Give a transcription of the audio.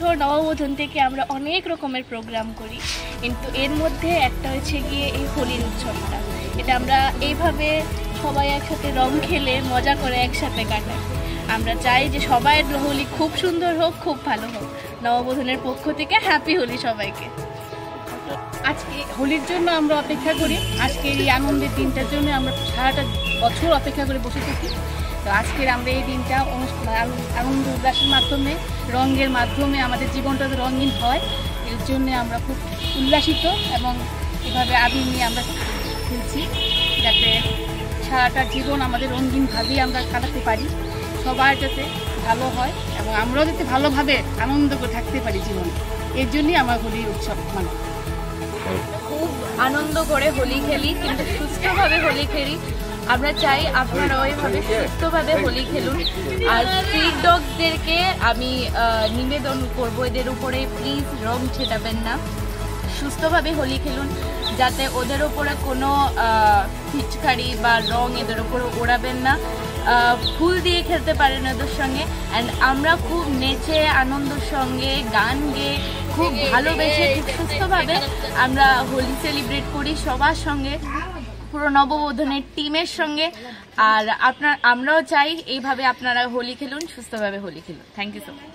বছর নববধূন থেকে আমরা অনেক রকমের প্রোগ্রাম করি, কিন্তু এর মধ্যে একটা হচ্ছে গিয়ে এই হোলির উৎসবটা। এটা আমরা এইভাবে সবাই একসাথে রং খেলে মজা করে একসাথে কাটাই। আমরা চাই যে সবাই হোলি খুব সুন্দর হোক, খুব ভালো হোক। নববধূনের পক্ষ থেকে হ্যাপি হোলি সবাইকে। আজকে হোলির জন্য আমরা অপেক্ষা করি, আজকের এই আনন্দের দিনটার জন্য আমরা সারাটা বছর অপেক্ষা করে বসে থাকি। তো আজকের আমরা এই দিনটা আনন্দ উল্লাসের মাধ্যমে, রঙের মাধ্যমে আমাদের জীবনটা রঙিন হয়, এর জন্য আমরা খুব উল্লাসিত এবং এভাবে আবির নিয়ে আমরা খেলছি, যাতে সারাটা জীবন আমাদের রঙিনভাবেই আমরা কাটাতে পারি, সবার যাতে ভালো হয় এবং আমরাও যাতে ভালোভাবে আনন্দ করে থাকতে পারি জীবনে। এর জন্যই আমার হোলির উৎসব মানে খুব আনন্দ করে হোলি খেলি, কিন্তু সুস্থভাবে হোলি খেলি। আমরা চাই আপনারা ওইভাবে সুস্থভাবে হোলি খেলুন। আর স্ট্রিট ডগসদেরকে আমি নিবেদন করবো, এদের উপরে প্লিজ রং ছেটাবেন না, সুস্থভাবে হোলি খেলুন, যাতে ওদের ওপরে কোনো পিচকারি বা রং এদের ওপরে ওড়াবেন না। ফুল দিয়ে খেলতে পারেন ওদের সঙ্গে। অ্যান্ড আমরা খুব নেচে আনন্দের সঙ্গে গান গেয়ে খুব ভালোবেসে খুব সুস্থভাবে আমরা হোলি সেলিব্রেট করি সবার সঙ্গে, পুরো নববধূনের টিমের সঙ্গে। আর আমরাও চাই এইভাবে আপনারা হোলি খেলুন, সুস্থভাবে হোলি খেলুন। Thank you so much.